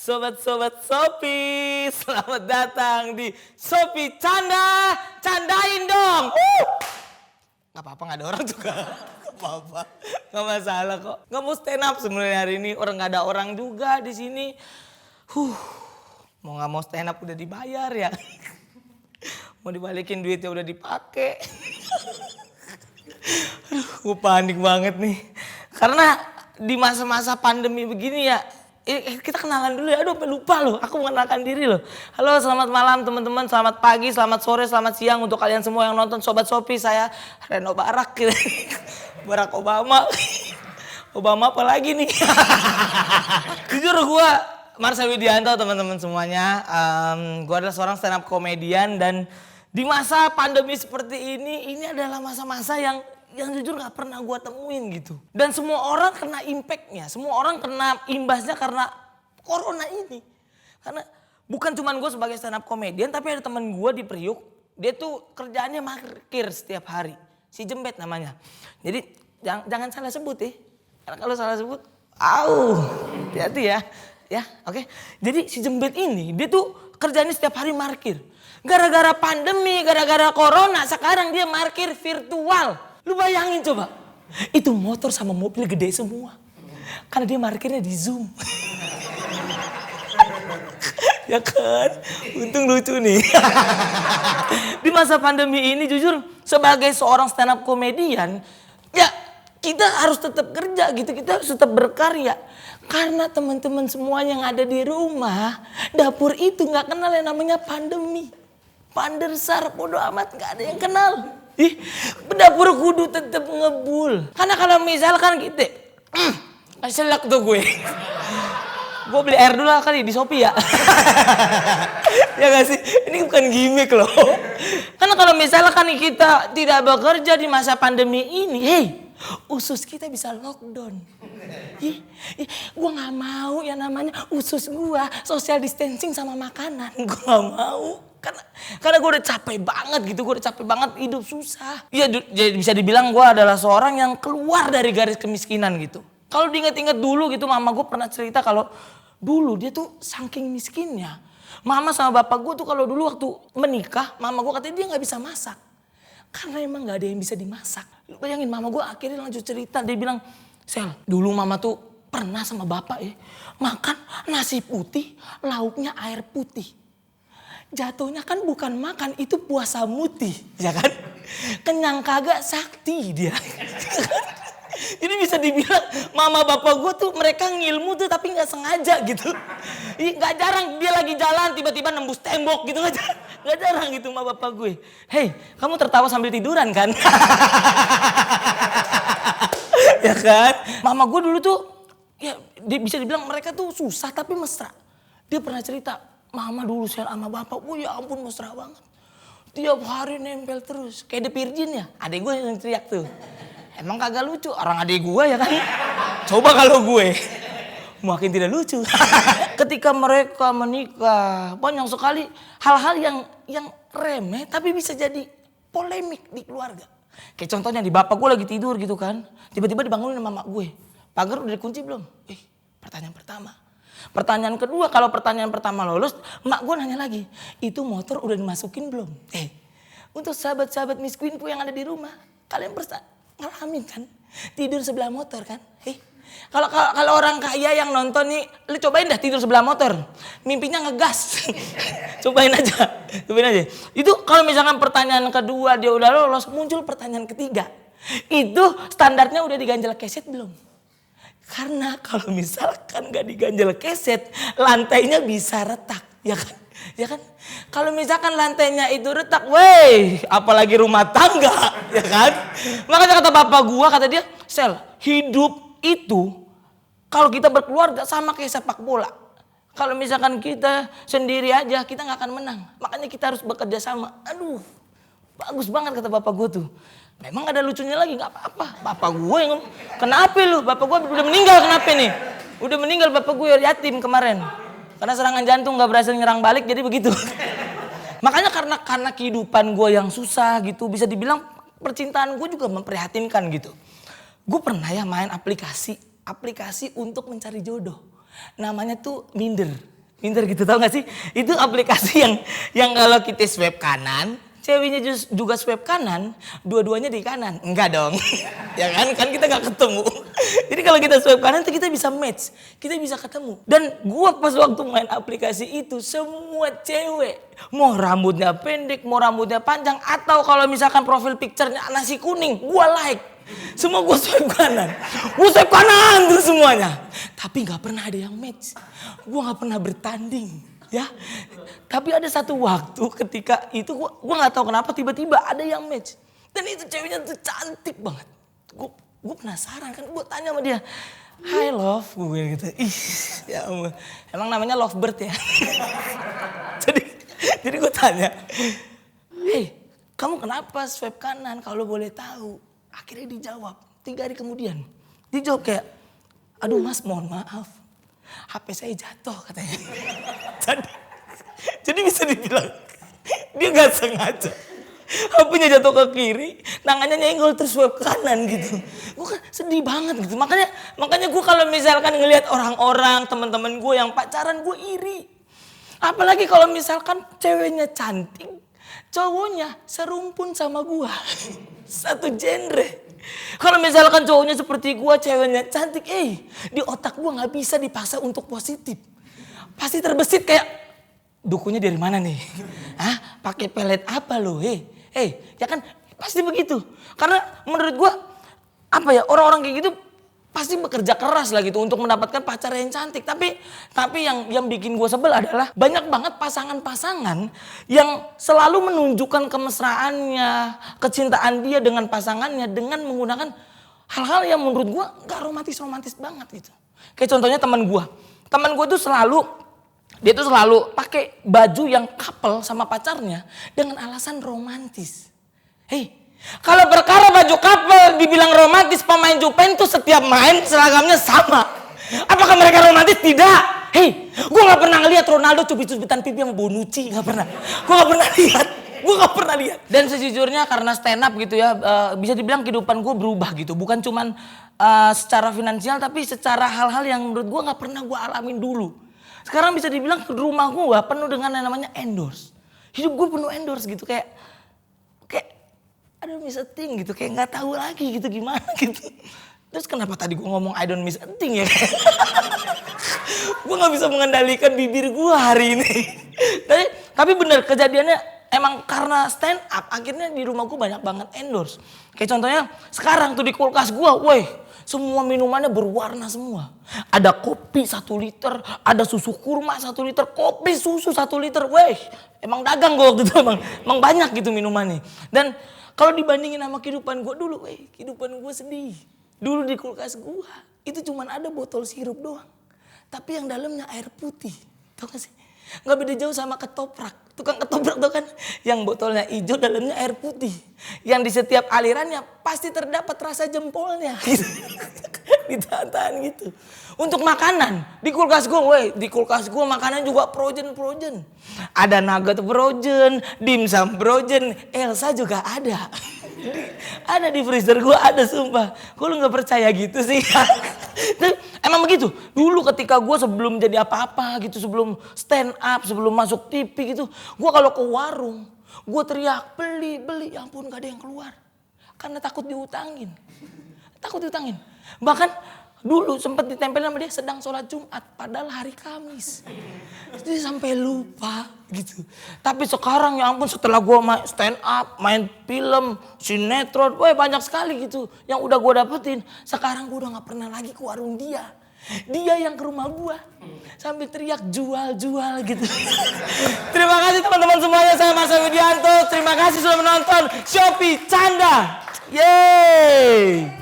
Sobat-sobat Sopi, selamat datang di Sopi Canda, candain dong. Gak apa-apa, gak ada orang juga. Gak apa-apa, gak masalah kok. Gak mau stand up sebenarnya hari ini, orang gak ada orang juga di sini. Mau gak mau stand up udah dibayar ya. Mau dibalikin duitnya udah dipakai. Aduh, gue panik banget nih. Karena di masa-masa pandemi begini ya, kita kenalan dulu ya. Aduh, lupa loh. Aku mengenalkan diri loh. Halo, selamat malam teman-teman. Selamat pagi, selamat sore, selamat siang untuk kalian semua yang nonton Sobat Sopi. Saya Reno Barak. Barack Obama. Obama apa lagi nih? Jujur gue Marcel Widianto teman-teman semuanya. Gue adalah seorang stand up komedian dan di masa pandemi seperti ini adalah masa-masa yang jujur gak pernah gue temuin gitu. Dan semua orang kena impactnya, semua orang kena imbasnya karena corona ini. Karena bukan cuman gue sebagai stand up komedian, tapi ada teman gue di Priuk, dia tuh kerjaannya parkir setiap hari. Si Jembet namanya. Jadi jangan salah sebut ya. Karena kalau salah sebut, hati-hati ya. Ya, oke. Jadi si Jembet ini, dia tuh kerjanya setiap hari parkir. Gara-gara pandemi, gara-gara corona, sekarang dia parkir virtual. Lu bayangin coba, itu motor sama mobil gede semua. Karena dia parkirnya di Zoom. Ya kan, untung lucu nih. Di masa pandemi ini jujur sebagai seorang stand up komedian, ya kita harus tetap kerja gitu, kita harus tetap berkarya. Karena teman-teman semuanya yang ada di rumah, dapur itu gak kenal yang namanya pandemi. Pandersar, bodo amat, gak ada yang kenal. Dapur kudu tetap ngebul. Karena kalau misalkan gitu, selak tuh gue. Gue beli air dulu kali di Shopee ya. Ya gak sih? Ini bukan gimmick loh. Karena kalau misalkan kita tidak bekerja di masa pandemi ini, usus kita bisa lockdown. Gue gak mau yang namanya usus gue social distancing sama makanan. Gue gak mau. Karena gue udah capek banget gitu, gue udah capek banget hidup susah. Ya bisa dibilang gue adalah seorang yang keluar dari garis kemiskinan gitu. Kalau diinget-inget dulu gitu, mama gue pernah cerita kalau dulu dia tuh saking miskinnya. Mama sama bapak gue tuh kalau dulu waktu menikah, mama gue katanya dia gak bisa masak. Karena emang gak ada yang bisa dimasak. Bayangin mama gue akhirnya lanjut cerita, dia bilang, Sel, dulu mama tuh pernah sama bapak ya, makan nasi putih, lauknya air putih. Jatuhnya kan bukan makan, itu puasa mutih, ya kan? Kenyang kagak sakti dia. Jadi bisa dibilang mama bapak gue tuh mereka ngilmu tuh tapi gak sengaja gitu. Gak jarang dia lagi jalan tiba-tiba nembus tembok gitu, gak jarang gitu mama bapak gue. Hei, kamu tertawa sambil tiduran kan? Ya kan? Mama gue dulu tuh ya bisa dibilang mereka tuh susah tapi mesra. Dia pernah cerita, mama dulu sama bapak, ya ampun mesra banget. Tiap hari nempel terus, kayak The Virgin ya. Adek gue yang teriak tuh. Emang kagak lucu, orang adek gue ya kan. Coba kalau gue, makin tidak lucu. Ketika mereka menikah, banyak sekali hal-hal yang remeh tapi bisa jadi polemik di keluarga. Kayak contohnya di bapak gue lagi tidur gitu kan. Tiba-tiba dibangunin sama mak gue. Pagar udah dikunci belum? Pertanyaan pertama. Pertanyaan kedua, kalau pertanyaan pertama lolos, mak gue nanya lagi, itu motor udah dimasukin belum? Untuk sahabat-sahabat Miss Queen yang ada di rumah, kalian pernah ngalamin kan? Tidur sebelah motor kan? Kalau orang kaya yang nonton nih, lu cobain dah tidur sebelah motor. Mimpinya ngegas. Cobain aja. Itu kalau misalkan pertanyaan kedua dia udah lolos, muncul pertanyaan ketiga. Itu standarnya udah diganjel keset belum? Karena kalau misalkan gak diganjel keset, lantainya bisa retak, ya kan? Ya kan? Kalau misalkan lantainya itu retak, apalagi rumah tangga, ya kan? Makanya kata bapak gua, kata dia, Sel, hidup itu kalau kita berkeluarga sama kayak sepak bola. Kalau misalkan kita sendiri aja, kita gak akan menang. Makanya kita harus bekerja sama. Aduh, bagus banget kata bapak gua tuh. Memang ada lucunya lagi, gak apa-apa. Bapak gue yang kenapa lu? Bapak gue udah meninggal, kenapa nih? Udah meninggal bapak gue yatim kemarin. Karena serangan jantung gak berhasil nyerang balik, jadi begitu. Makanya karena kehidupan gue yang susah gitu, bisa dibilang percintaan gue juga memprihatinkan gitu. Gue pernah ya main aplikasi untuk mencari jodoh. Namanya tuh Minder. Minder gitu, tau gak sih? Itu aplikasi yang kalau kita swipe kanan, ceweknya juga swipe kanan, dua-duanya di kanan. Enggak dong. Ya kan kita gak ketemu. Jadi kalau kita swipe kanan tuh kita bisa match, kita bisa ketemu. Dan gua pas waktu main aplikasi itu, semua cewek, mau rambutnya pendek, mau rambutnya panjang, atau kalau misalkan profil picture-nya nasi kuning, gua like. Semua gue swipe kanan. Gue swipe kanan tuh semuanya. Tapi gak pernah ada yang match. Gue gak pernah bertanding. Ya. Tapi ada satu waktu ketika itu gue gak tahu kenapa tiba-tiba ada yang match. Dan itu ceweknya tuh cantik banget. Gue penasaran kan. Gue tanya sama dia. Hi love. Gue bilang gitu. Ih ya ampun. Emang namanya lovebird ya. jadi gue tanya. Hey kamu kenapa swipe kanan kalau boleh tahu? Akhirnya dijawab 3 hari kemudian. Dijawab kayak, aduh mas mohon maaf. HP saya jatuh katanya. Jadi bisa dibilang dia gak sengaja. HP-nya jatuh ke kiri, tangannya nyenggol terus swipe kanan gitu. Gue kan sedih banget gitu. Makanya gue kalau misalkan ngelihat orang-orang, teman-teman gue yang pacaran gue iri. Apalagi kalau misalkan ceweknya cantik, cowoknya serumpun sama gue. Satu genre. Kalau misalkan cowoknya seperti gue, ceweknya cantik, di otak gue nggak bisa dipaksa untuk positif. Pasti terbesit kayak, dukunya dari mana nih? Hah? Pakai pelet apa lo? Ya kan pasti begitu. Karena menurut gue, orang-orang kayak gitu pasti bekerja keras lah gitu untuk mendapatkan pacar yang cantik. Tapi yang bikin gue sebel adalah banyak banget pasangan-pasangan yang selalu menunjukkan kemesraannya, kecintaan dia dengan pasangannya dengan menggunakan hal-hal yang menurut gue gak romantis banget gitu. Kayak contohnya teman gue tuh dia tuh selalu pakai baju yang couple sama pacarnya dengan alasan romantis. Kalau perkara baju couple dibilang romantis, pemain Juventus setiap main seragamnya sama. Apakah mereka romantis? Tidak. Gue gak pernah ngeliat Ronaldo cubit-cubitan pipi sama Bonucci, gak pernah. Gue gak pernah lihat. Dan sejujurnya karena stand up gitu ya, bisa dibilang kehidupan gue berubah gitu. Bukan cuman secara finansial, tapi secara hal-hal yang menurut gue gak pernah gue alamin dulu. Sekarang bisa dibilang rumah gue penuh dengan yang namanya endorse. Hidup gue penuh endorse gitu, kayak I don't miss a thing gitu, kayak nggak tahu lagi gitu gimana gitu. Terus kenapa tadi gue ngomong I don't miss a thing ya? Gue nggak bisa mengendalikan bibir gue hari ini. Tapi bener kejadiannya emang karena stand up akhirnya di rumah gue banyak banget endorse. Kayak contohnya sekarang tuh di kulkas gue, semua minumannya berwarna semua. Ada kopi 1 liter, ada susu kurma 1 liter, kopi susu 1 liter. Emang dagang gue waktu itu emang banyak gitu minumannya. Dan kalau dibandingin sama kehidupan gue dulu, kehidupan gue sedih. Dulu di kulkas gue, itu cuman ada botol sirup doang. Tapi yang dalamnya air putih. Tau gak sih? Gak beda jauh sama ketoprak. Tukang ketoprak tuh kan, yang botolnya hijau, dalamnya air putih. Yang di setiap alirannya pasti terdapat rasa jempolnya. Gitu. Ditahan gitu. Untuk makanan, di kulkas gue makanan juga frozen. Ada nugget frozen, dimsum frozen, Elsa juga ada. Ada di freezer gue, ada sumpah. Kok lu gak percaya gitu sih? Emang begitu. Dulu ketika gue sebelum jadi apa-apa gitu, sebelum stand up, sebelum masuk TV gitu, gue kalau ke warung, gue teriak beli, ya ampun gak ada yang keluar. Karena takut diutangin. Bahkan dulu sempat ditempel sama dia sedang sholat Jumat, padahal hari Kamis. Jadi sampai lupa gitu. Tapi sekarang ya ampun setelah gue stand up, main film, sinetron, banyak sekali gitu yang udah gue dapetin. Sekarang gue udah gak pernah lagi ke warung dia. Dia yang ke rumah gue sambil teriak jual gitu. Terima kasih teman-teman semuanya, saya Mas Widianto. Terima kasih sudah menonton Shopee Canda. Yeay.